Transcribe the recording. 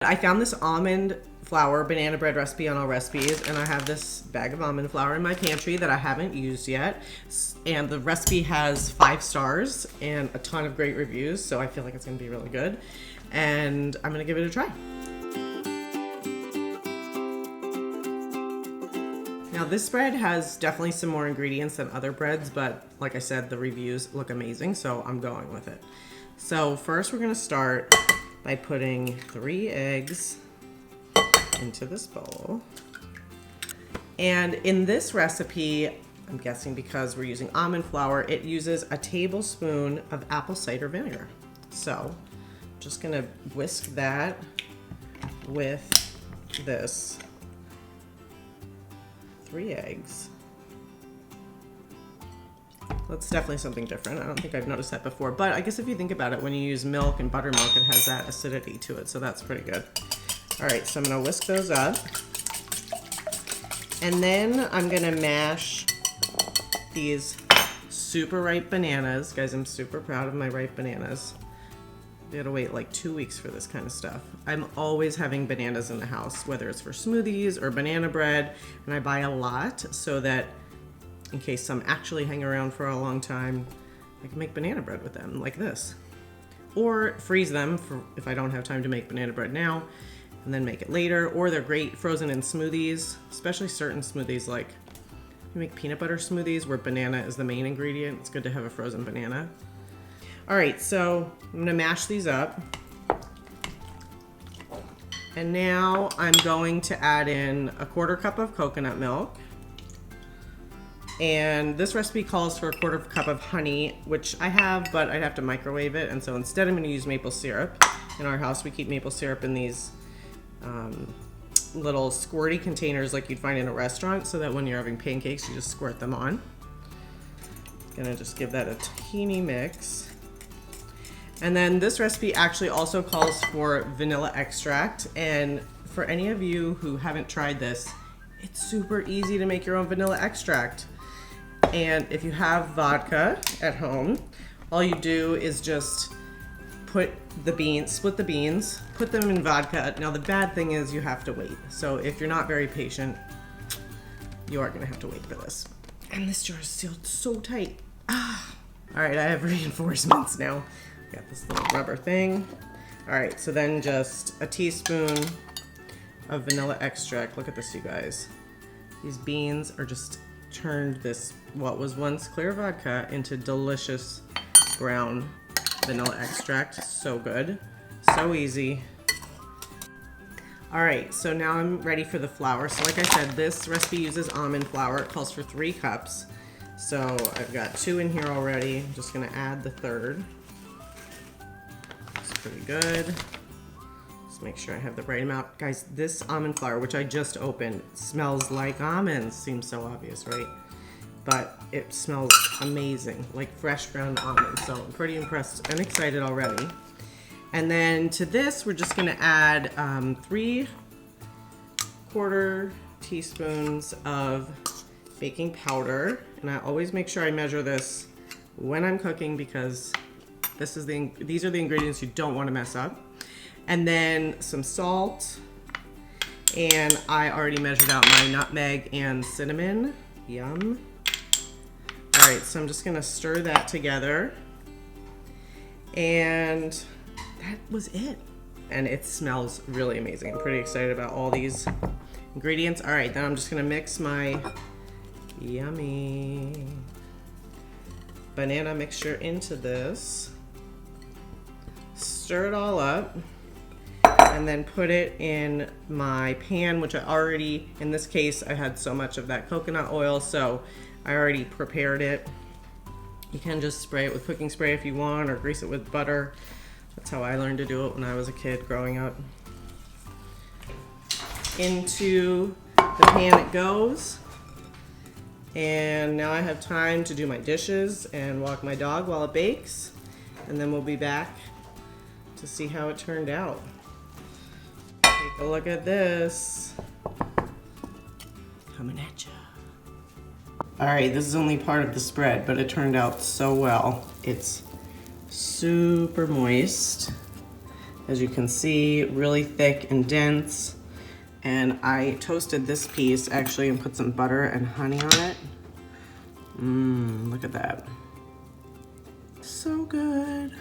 I found this almond flour banana bread recipe on Allrecipes, and I have this bag of almond flour in my pantry that I haven't used yet. And the recipe has 5 stars and a ton of great reviews, so I feel like it's gonna be really good. And I'm gonna give it a try. Now this bread has definitely some more ingredients than other breads, but like I said, the reviews look amazing, so I'm going with it. So first we're gonna start by putting 3 eggs into this bowl. And in this recipe, I'm guessing because we're using almond flour, it uses a tablespoon of apple cider vinegar. So I'm just gonna whisk that with this 3 eggs. That's definitely something different. I don't think I've noticed that before, but I guess if you think about it, when you use milk and buttermilk, it has that acidity to it, so that's pretty good. All right, so I'm gonna whisk those up. And then I'm gonna mash these super ripe bananas. Guys, I'm super proud of my ripe bananas. You gotta wait like 2 weeks for this kind of stuff. I'm always having bananas in the house, whether it's for smoothies or banana bread, and I buy a lot so that in case some actually hang around for a long time, I can make banana bread with them like this. Or freeze them for if I don't have time to make banana bread now, and then make it later. Or they're great frozen in smoothies, especially certain smoothies like you make peanut butter smoothies where banana is the main ingredient. It's good to have a frozen banana. All right, so I'm gonna mash these up. And now I'm going to add in a 1/4 cup of coconut milk. And this recipe calls for a 1/4 cup of honey, which I have, but I'd have to microwave it. And so instead I'm gonna use maple syrup. In our house, we keep maple syrup in these little squirty containers like you'd find in a restaurant, so that when you're having pancakes, you just squirt them on. Gonna just give that a teeny mix. And then this recipe actually also calls for vanilla extract. And for any of you who haven't tried this, it's super easy to make your own vanilla extract. And if you have vodka at home, all you do is just split the beans, put them in vodka. Now the bad thing is you have to wait. So if you're not very patient, you are gonna have to wait for this. And this jar is sealed so tight. Ah. All right, I have reinforcements now. Got this little rubber thing. All right, so then just a teaspoon of vanilla extract. Look at this, you guys. These beans are just turned this, what was once clear vodka, into delicious brown vanilla extract. So good, so easy. All right, so now I'm ready for the flour. So like I said, this recipe uses almond flour. It calls for 3 cups. So I've got 2 in here already. I'm just gonna add the 1/3. It's pretty good. Just make sure I have the right amount. Guys, this almond flour, which I just opened, smells like almonds. Seems so obvious, right? But it smells amazing, like fresh ground almonds. So I'm pretty impressed and excited already. And then to this, we're just gonna add 3/4 teaspoons of baking powder. And I always make sure I measure this when I'm cooking because these are the ingredients you don't wanna mess up. And then some salt. And I already measured out my nutmeg and cinnamon. Yum. All right, so I'm just gonna stir that together. And that was it. And it smells really amazing. I'm pretty excited about all these ingredients. All right, then I'm just gonna mix my yummy banana mixture into this. Stir it all up. And then put it in my pan, which I already, in this case, I had so much of that coconut oil, so I already prepared it. You can just spray it with cooking spray if you want, or grease it with butter. That's how I learned to do it when I was a kid growing up. Into the pan it goes. And now I have time to do my dishes and walk my dog while it bakes. And then we'll be back to see how it turned out. Take a look at this. Coming at ya. All right, this is only part of the spread, but it turned out so well. It's super moist. As you can see, really thick and dense. And I toasted this piece actually and put some butter and honey on it. Look at that. So good.